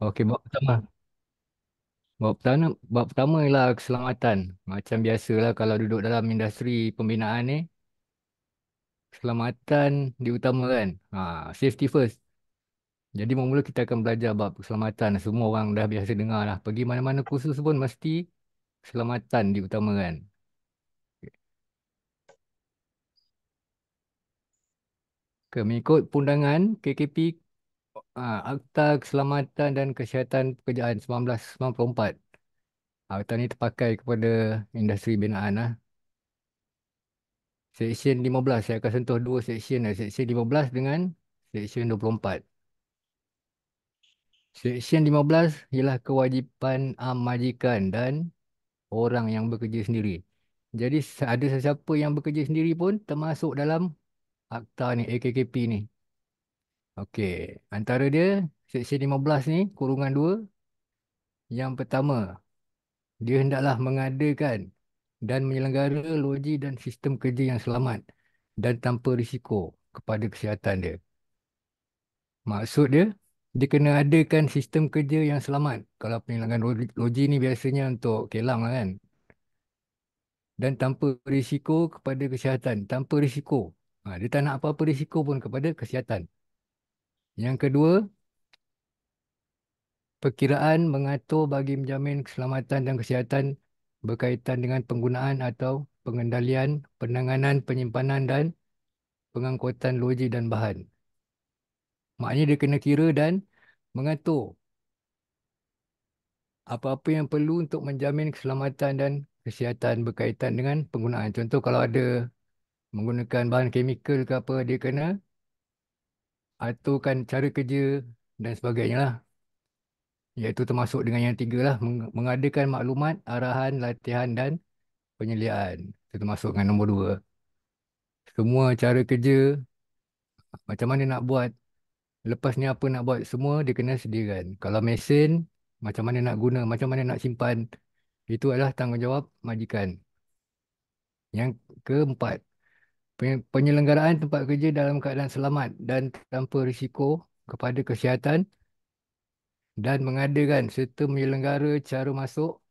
Okey, bab pertama ialah keselamatan. Macam biasalah kalau duduk dalam industri pembinaan ni, keselamatan diutamakan. Safety first. Jadi mula-mula kita akan belajar bab keselamatan. Semua orang dah biasa dengar lah. Pergi mana-mana kursus pun mesti keselamatan diutamakan. Mengikut pundangan KKP, Akta Keselamatan dan Kesihatan Pekerjaan 1994. Akta ni terpakai kepada industri binaan lah. Seksyen 15, saya akan sentuh dua seksyen lah. Seksyen 15 dengan Seksyen 24. Seksyen 15 ialah kewajipan majikan dan orang yang bekerja sendiri. Jadi ada sesiapa yang bekerja sendiri pun termasuk dalam akta ni, AKKP ni. Okey, antara dia Seksyen 15 ni, kurungan 2. Yang pertama, dia hendaklah mengadakan dan menyelenggara loji dan sistem kerja yang selamat dan tanpa risiko kepada kesihatan dia. Maksud dia, dia kena adakan sistem kerja yang selamat. Kalau penyelenggaraan loji ni biasanya untuk kelang lah kan. Dan tanpa risiko kepada kesihatan. Tanpa risiko. Dia tak nak apa-apa risiko pun kepada kesihatan. Yang kedua, perkiraan mengatur bagi menjamin keselamatan dan kesihatan berkaitan dengan penggunaan atau pengendalian, penanganan, penyimpanan dan pengangkutan loji dan bahan. Maknanya dia kena kira dan mengatur apa-apa yang perlu untuk menjamin keselamatan dan kesihatan berkaitan dengan penggunaan. Contoh kalau ada menggunakan bahan kimia ke apa, dia kena aturkan cara kerja dan sebagainya lah. Iaitu termasuk dengan yang tiga lah, mengadakan maklumat, arahan, latihan dan penyeliaan. Itu termasuk dengan nombor dua. Semua cara kerja, macam mana nak buat, lepas ni apa nak buat, semua dia kena sediakan. Kalau mesin, macam mana nak guna, macam mana nak simpan, itu adalah tanggungjawab majikan. Yang keempat, penyelenggaraan tempat kerja dalam keadaan selamat dan tanpa risiko kepada kesihatan dan mengadakan serta menyelenggara cara masuk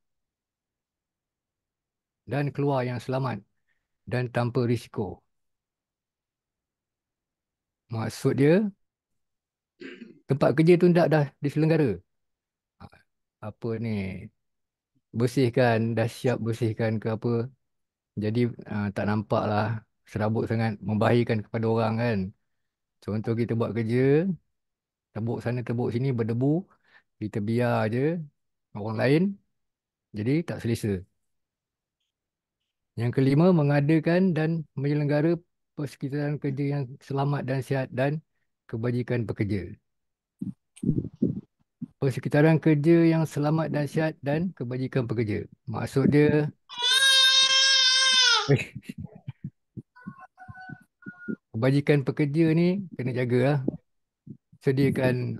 dan keluar yang selamat dan tanpa risiko. Maksud dia, tempat kerja tu dah diselenggara. Ah, Apa ni, bersihkan, dah siap bersihkan ke apa. Jadi tak nampak lah serabut sangat, membahayakan kepada orang kan. Contoh kita buat kerja, tebuk sana tebuk sini berdebu, kita biar je orang lain jadi tak selesa. Yang kelima, mengadakan dan menyelenggara persekitaran kerja yang selamat dan sihat dan kebajikan pekerja. Persekitaran kerja yang selamat dan sihat dan kebajikan pekerja. Maksud dia, kebajikan pekerja ni kena jagalah. Sediakan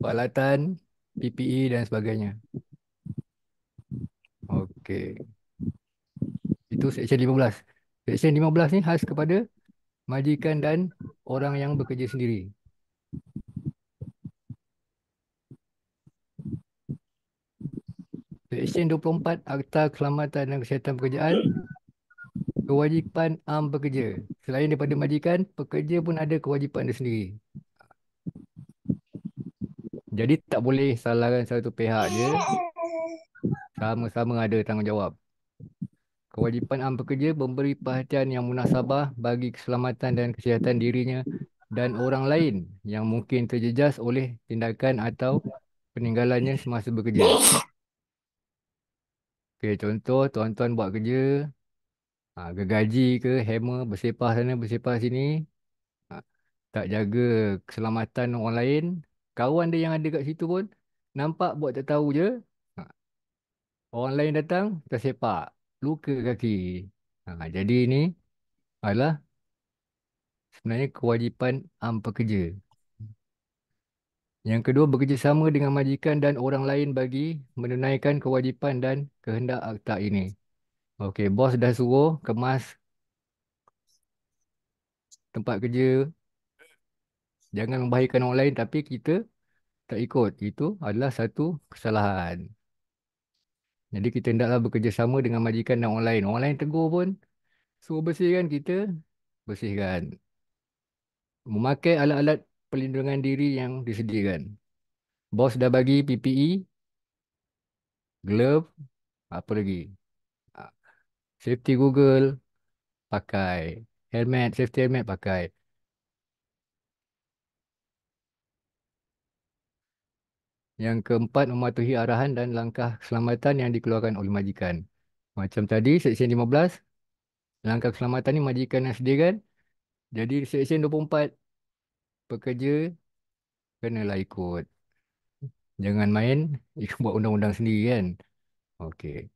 peralatan, PPE dan sebagainya. Okey. Itu Seksyen 15. Seksyen 15 ni khas kepada majikan dan orang yang bekerja sendiri. Seksyen 24 Akta Keselamatan dan Kesihatan Pekerjaan, kewajipan pekerja. Selain daripada majikan, pekerja pun ada kewajipan dia sendiri. Jadi tak boleh salahkan satu pihak je, sama-sama ada tanggungjawab. Kewajipan pekerja memberi perhatian yang munasabah bagi keselamatan dan kesihatan dirinya dan orang lain yang mungkin terjejas oleh tindakan atau peninggalannya semasa bekerja. Okey, contoh tuan-tuan buat kerja, gergaji ke, hammer, bersepah sana, bersepah sini, ah, tak jaga keselamatan orang lain, kawan dia yang ada kat situ pun nampak buat tak tahu je, ah, orang lain datang, tersepak, luka kaki. Jadi ini adalah sebenarnya kewajipan pekerja. Yang kedua, bekerjasama dengan majikan dan orang lain bagi menunaikan kewajipan dan kehendak akta ini. Okey, bos dah suruh kemas tempat kerja, jangan membahayakan orang lain, tapi kita tak ikut. Itu adalah satu kesalahan. Jadi kita hendaklah bekerjasama dengan majikan dan orang lain. Orang lain tegur pun, suruh bersihkan, kita bersihkan. Memakai alat-alat perlindungan diri yang disediakan. Bos dah bagi PPE, glove, apa lagi? Ah, Safety Google, pakai. Helmet, safety helmet pakai. Yang keempat, mematuhi arahan dan langkah keselamatan yang dikeluarkan oleh majikan. Macam tadi, Seksyen 15, langkah keselamatan ni majikan yang sediakan. Jadi, Seksyen 24, pekerja kenalah ikut. Jangan main buat undang-undang sendiri kan. Okey.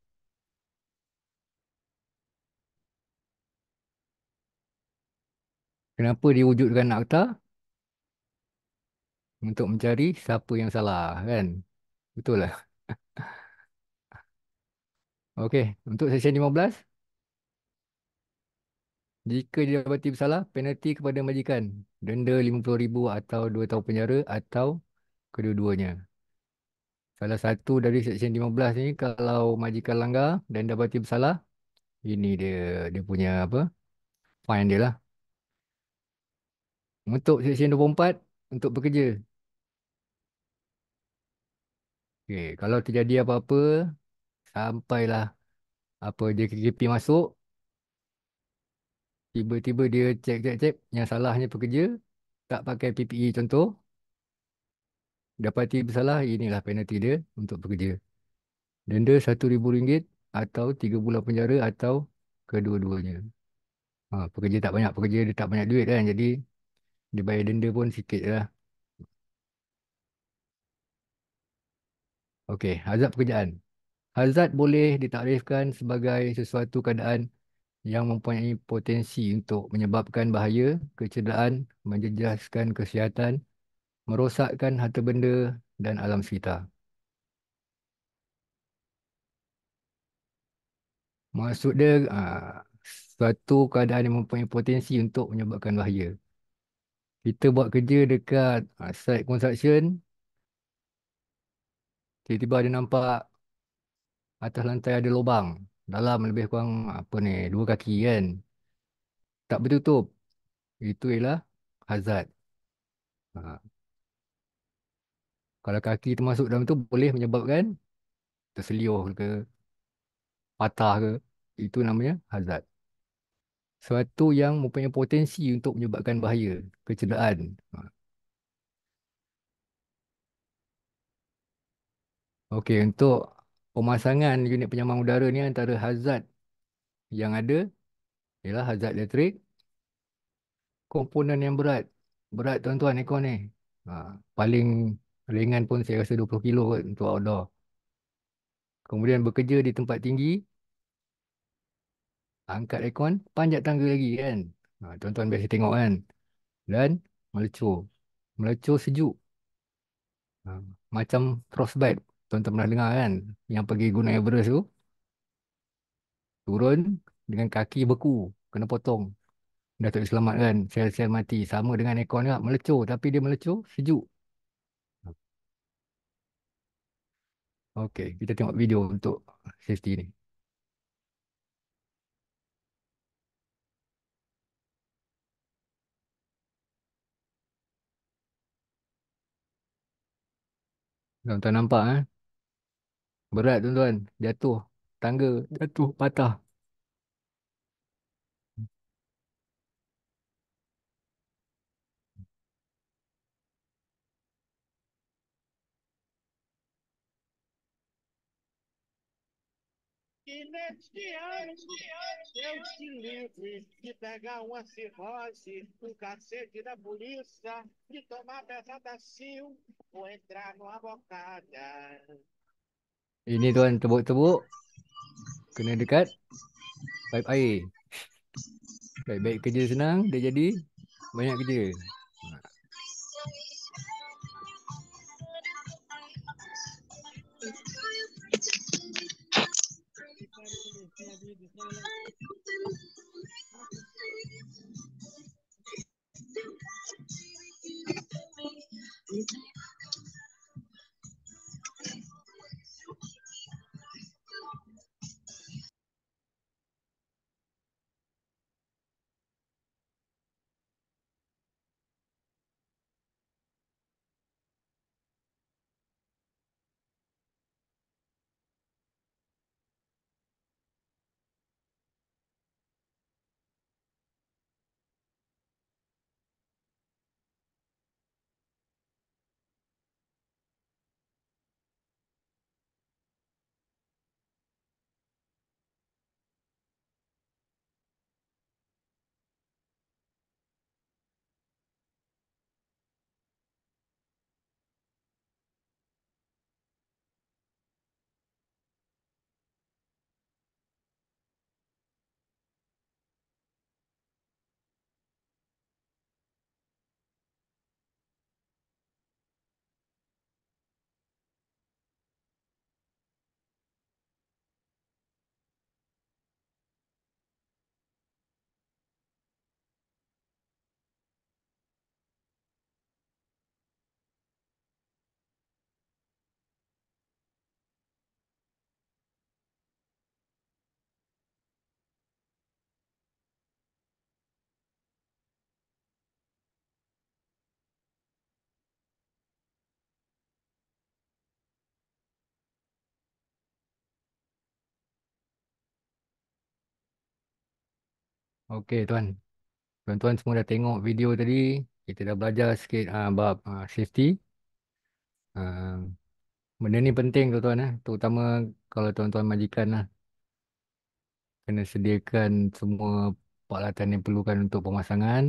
Kenapa diwujudkan akta? Untuk mencari siapa yang salah kan. Betul lah. Okey. Untuk Seksyen 15, jika didapati bersalah, penalti kepada majikan. Denda 50,000 atau 2 tahun penjara atau kedua-duanya. Salah satu dari Seksyen 15 ni, kalau majikan langgar dan dapati bersalah, ini dia punya apa? Fine dia lah. Untuk Seksyen 24, untuk pekerja. Okey, kalau terjadi apa-apa, sampailah apa JKKP masuk, tiba-tiba dia cek, yang salahnya pekerja, tak pakai PPE contoh, dapati bersalah, inilah penalti dia untuk pekerja. Denda RM1,000 atau 3 bulan penjara atau kedua-duanya. Pekerja tak banyak, pekerja dia tak banyak duit kan, jadi dia bayar denda pun sikit je lah. Okey, hazard pekerjaan. Hazard boleh ditaktifkan sebagai sesuatu keadaan yang mempunyai potensi untuk menyebabkan bahaya, kecederaan, menjejaskan kesihatan, merosakkan harta benda dan alam sekitar. Maksud dia, suatu keadaan yang mempunyai potensi untuk menyebabkan bahaya. Kita buat kerja dekat site construction, tiba-tiba ada nampak atas lantai ada lubang. Dalam lebih kurang apa ni, 2 kaki kan. Tak bertutup. Itu ialah hazard. Ha, Kalau kaki termasuk dalam tu boleh menyebabkan terseliuh ke, patah ke. Itu namanya hazard. Suatu yang mempunyai potensi untuk menyebabkan bahaya, kecederaan. Okey, untuk pemasangan unit penyambang udara ni, antara hazard yang ada ialah hazard elektrik, komponen yang berat. Berat tuan-tuan aircon ni. Ha, Paling ringan pun saya rasa 20 kilo kot untuk outdoor. Kemudian bekerja di tempat tinggi, angkat aircon, panjat tangga lagi kan. Tuan-tuan biasa tengok kan. Dan melecur. Melecur sejuk. Ha, Macam frostbite. Tuan-tuan pernah dengar kan. Yang pergi Gunung Everest tu, turun dengan kaki beku. Kena potong. Dah tak boleh selamat kan. Sel-sel mati. Sama dengan aircon juga. Melecur. Tapi dia melecur sejuk. Okey, kita tengok video untuk safety ni. Tuan-tuan nampak berat tuan-tuan. Jatuh. Tangga. Jatuh. Patah. E neste ano Deus te livre de pegar uma cirrose, um cacete da polícia, de tomar pesadacil ou entrar numa bocada. Ini tuan tebuk-tebuk. Kena dekat paip air. Baik-baik kerja senang. Dia jadi banyak kerja. Ha, Okey tuan. Tuan-tuan semua dah tengok video tadi. Kita dah belajar sikit bab safety. Ah, benda ni penting tuan-tuan terutama kalau tuan-tuan majikan lah. Kena sediakan semua peralatan yang perlukan untuk pemasangan.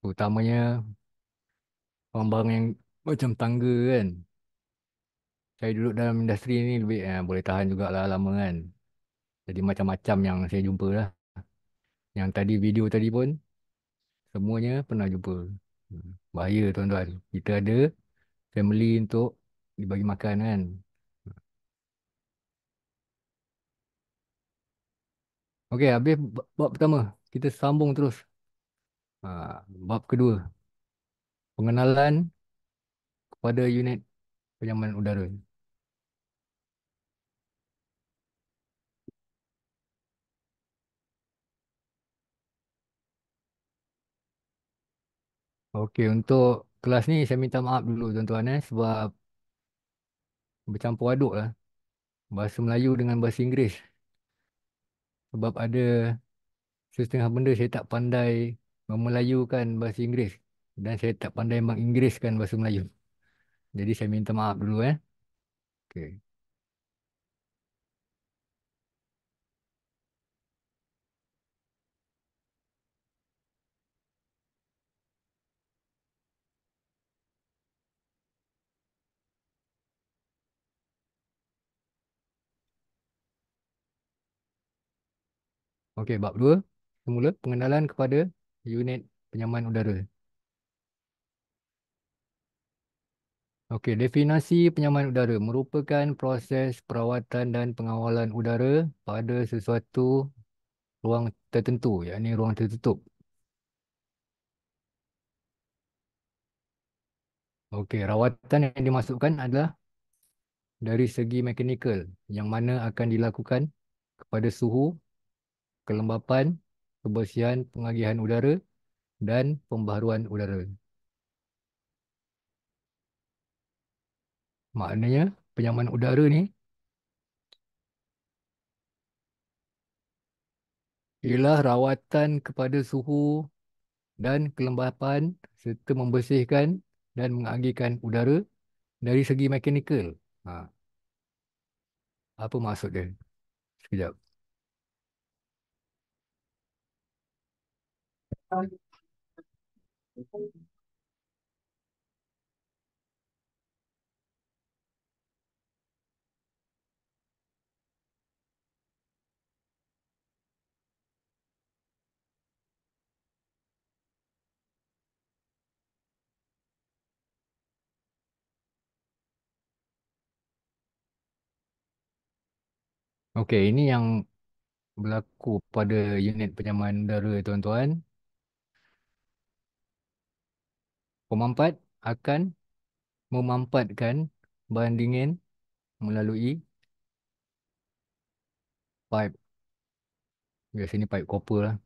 Terutamanya barang-barang yang macam tangga kan. Saya duduk dalam industri ni lebih boleh tahan jugalah lama kan. Jadi macam-macam yang saya jumpa lah. Yang tadi video tadi pun semuanya pernah jumpa. Bahaya tuan-tuan. Kita ada family untuk dibagi makan kan. Okey, habis bab pertama. Kita sambung terus. Bab kedua. Pengenalan kepada unit penyamanan udara. Okey, untuk kelas ni saya minta maaf dulu tuan-tuan sebab bercampur aduk lah. Bahasa Melayu dengan bahasa Inggeris. Sebab ada setengah benda saya tak pandai memelayukan bahasa Inggeris. Dan saya tak pandai menginggeriskan bahasa Melayu. Jadi saya minta maaf dulu Okey. Okey, bab 2. Semula pengenalan kepada unit penyaman udara. Okey, definasi penyaman udara merupakan proses perawatan dan pengawalan udara pada sesuatu ruang tertentu, yakni ruang tertutup. Okey, rawatan yang dimasukkan adalah dari segi mekanikal yang mana akan dilakukan kepada suhu, kelembapan, kebersihan pengagihan udara dan pembaharuan udara. Maknanya penyaman udara ni ialah rawatan kepada suhu dan kelembapan serta membersihkan dan mengagihkan udara dari segi mekanikal. Ha, apa maksud dia? Sekejap. Okey, ini yang berlaku pada unit penyaman udara tuan-tuan. Pemampat akan memampatkan bahan dingin melalui pipe. Biasa ni pipe copper lah.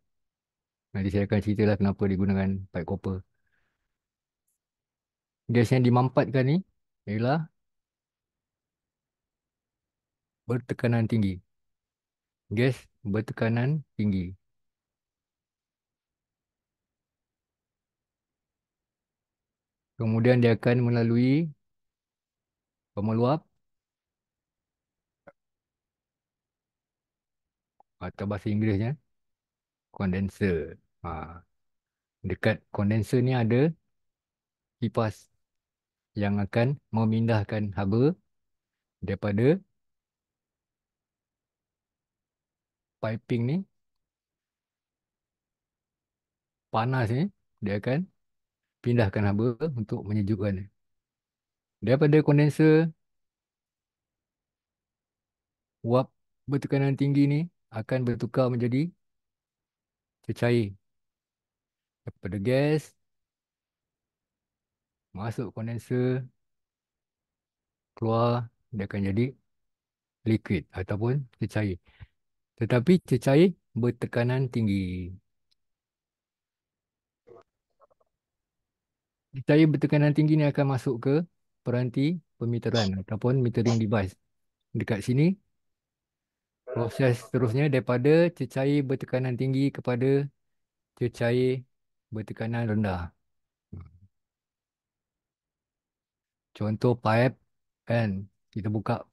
Nanti saya akan ceritalah kenapa digunakan pipe copper. Gas yang dimampatkan ni ialah bertekanan tinggi. Gas bertekanan tinggi. Kemudian dia akan melalui pemeluap atau bahasa Inggerisnya condenser. Ha, dekat condenser ni ada kipas yang akan memindahkan haba daripada piping ni, panas ni, dia akan pindahkan haba untuk menyejukkan. Daripada kondenser, wap bertekanan tinggi ni akan bertukar menjadi cecair. Daripada gas, masuk kondenser, keluar, dia akan jadi liquid ataupun cecair. Tetapi cecair bertekanan tinggi. Cecair bertekanan tinggi ni akan masuk ke peranti pemeteran ataupun metering device. Dekat sini Proses seterusnya daripada cecair bertekanan tinggi kepada cecair bertekanan rendah. Contoh pipe kan, kita buka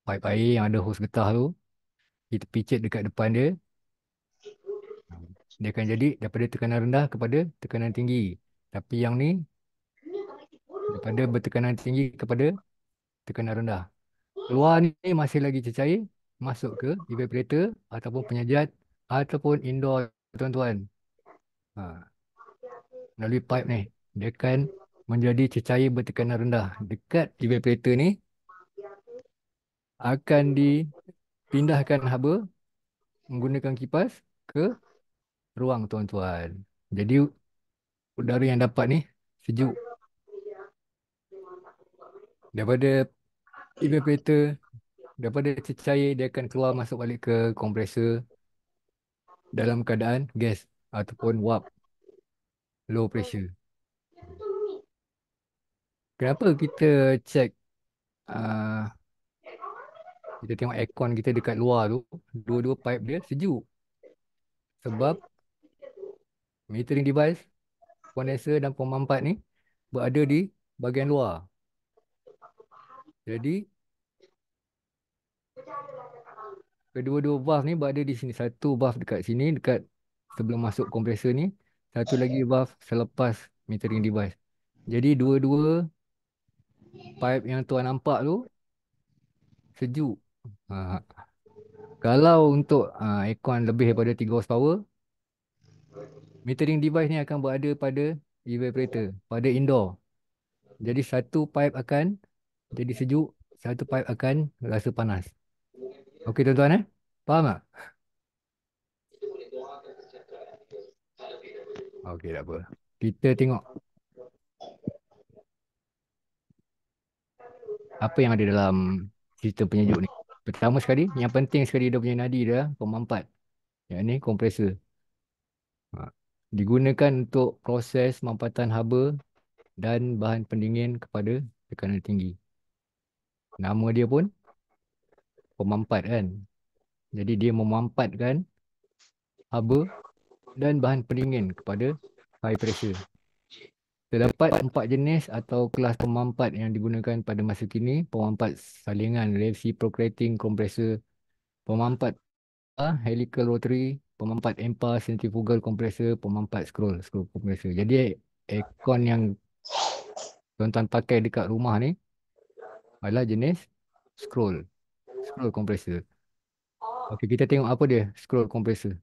pipe air yang ada hos getah tu, kita picit dekat depan dia, dia akan jadi daripada tekanan rendah kepada tekanan tinggi. Tapi yang ni daripada bertekanan tinggi kepada tekanan rendah. Keluar ni masih lagi cecair, masuk ke evaporator ataupun penyajat ataupun indoor tuan-tuan. Ha, melalui pipe ni, dia akan menjadi cecair bertekanan rendah. Dekat evaporator ni akan dipindahkan haba menggunakan kipas ke ruang tuan-tuan. Jadi udara yang dapat ni sejuk. Daripada evaporator, daripada cecair dia akan keluar masuk balik ke kompresor dalam keadaan gas ataupun wap, low pressure. Kenapa kita cek uh, kita tengok aircon kita dekat luar tu, dua-dua pipe dia sejuk. Sebab metering device, condenser dan pemampat ni berada di bahagian luar. Jadi kedua-dua valve ni berada di sini. Satu valve dekat sini, dekat sebelum masuk kompresor ni. Satu lagi valve selepas metering device. Jadi dua-dua pipe yang tuan nampak tu sejuk. Ha. Kalau untuk aircon lebih daripada 3 horsepower, metering device ni akan berada pada evaporator, pada indoor. Jadi satu pipe akan jadi sejuk, satu pipe akan rasa panas. Okey tuan-tuan Faham tak? Okey tak apa. Kita tengok apa yang ada dalam sistem penyejuk ni. Pertama sekali, yang penting sekali dia punya nadi dia pemampat. Yang ni kompresor. Ha. Digunakan untuk proses mampatan haba dan bahan pendingin kepada tekanan tinggi. Nama dia pun pemampat kan. Jadi dia memampatkan haba dan bahan pendingin kepada high pressure. Terdapat 4 jenis atau kelas pemampat yang digunakan pada masa kini. Pemampat salingan reciprocating compressor, pemampat helical rotary, pemampat EMPA centrifugal compressor, pemampat scroll compressor. Jadi aircon yang tuan-tuan pakai dekat rumah ni adalah jenis scroll scroll compressor. Okey, kita tengok apa dia scroll compressor.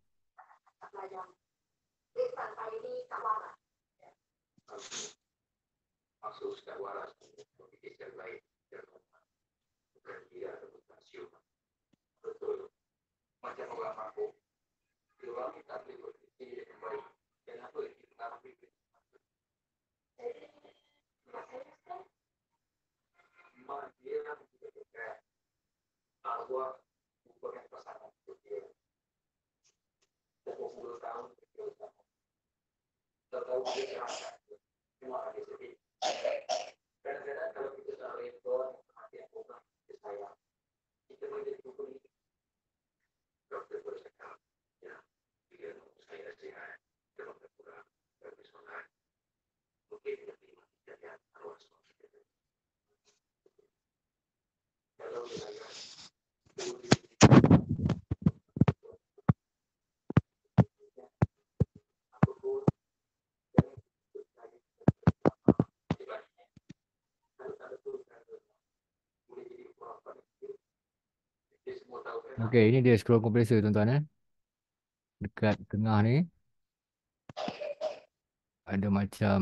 Okey, ini dia scroll compressor tuan-tuan Dekat tengah ni ada macam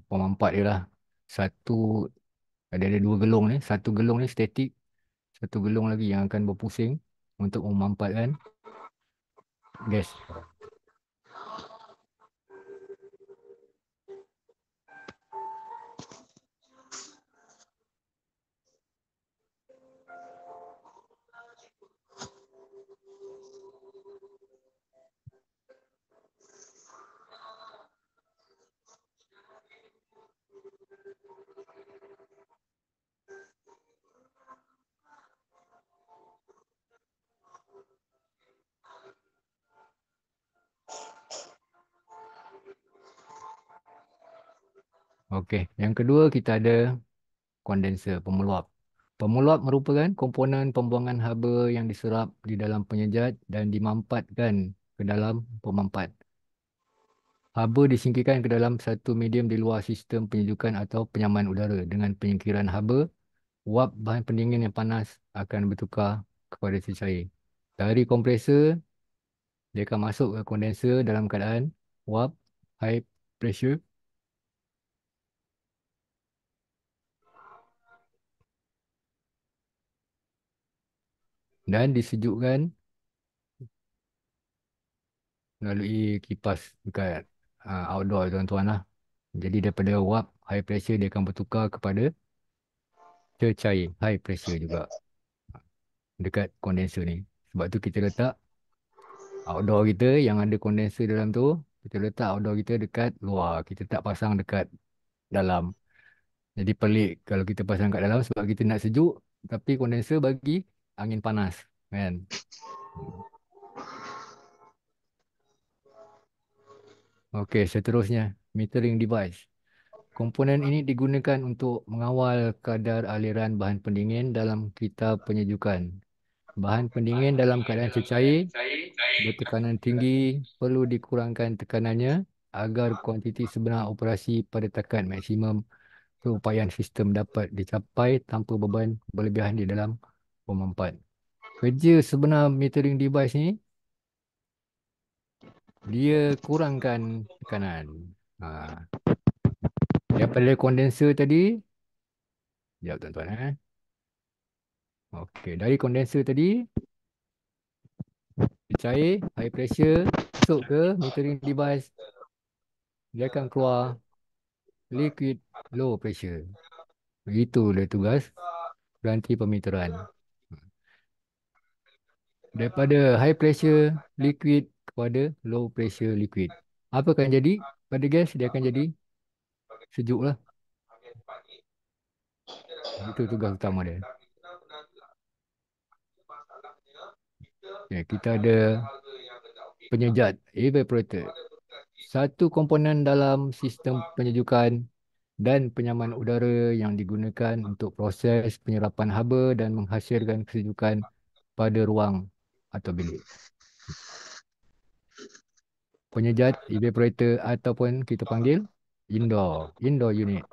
pemampat dia lah. Satu ada 2 gelung ni. Satu gelung ni statik. Satu gelung lagi yang akan berpusing untuk memampatkan gas. Okey. Yang kedua kita ada kondenser, pemeluap. Pemeluap merupakan komponen pembuangan haba yang diserap di dalam penyejat dan dimampatkan ke dalam pemampat. Haba disingkirkan ke dalam satu medium di luar sistem penyejukan atau penyaman udara. Dengan penyingkiran haba, wap bahan pendingin yang panas akan bertukar kepada cecair. Dari kompresor, dia akan masuk ke kondenser dalam keadaan wap high pressure dan disejukkan melalui kipas dekat outdoor tuan-tuan lah. Jadi daripada wap high pressure dia akan bertukar kepada cecair high pressure juga dekat kondenser ni. Sebab tu kita letak outdoor kita yang ada kondenser dalam tu, kita letak outdoor kita dekat luar. Kita tak pasang dekat dalam. Jadi pelik kalau kita pasang kat dalam sebab kita nak sejuk tapi kondenser bagi angin panas kan. Hmm. Okey, seterusnya metering device. Komponen ini digunakan untuk mengawal kadar aliran bahan pendingin dalam kereta penyejukan. Bahan pendingin dalam keadaan cecair bertekanan tinggi perlu dikurangkan tekanannya agar kuantiti sebenar operasi pada takat maksimum keupayaan sistem dapat dicapai tanpa beban berlebihan di dalam pemampat. Kerja sebenar metering device ni, dia kurangkan tekanan. Ha, daripada kondenser tadi, jap tuan-tuan Okey, dari kondenser tadi, dia cair, high pressure, masuk ke metering device, dia akan keluar liquid low pressure. Begitulah tugas peranti pemeteran. Daripada high pressure liquid kepada low pressure liquid. Apa akan jadi pada gas? Dia akan jadi sejuk lah. Itu tugas utama dia. Okay, kita ada penyejat evaporator. Satu komponen dalam sistem penyejukan dan penyaman udara yang digunakan untuk proses penyerapan haba dan menghasilkan kesejukan pada ruang atau bilik. Penyejat evaporator ataupun kita panggil indoor unit.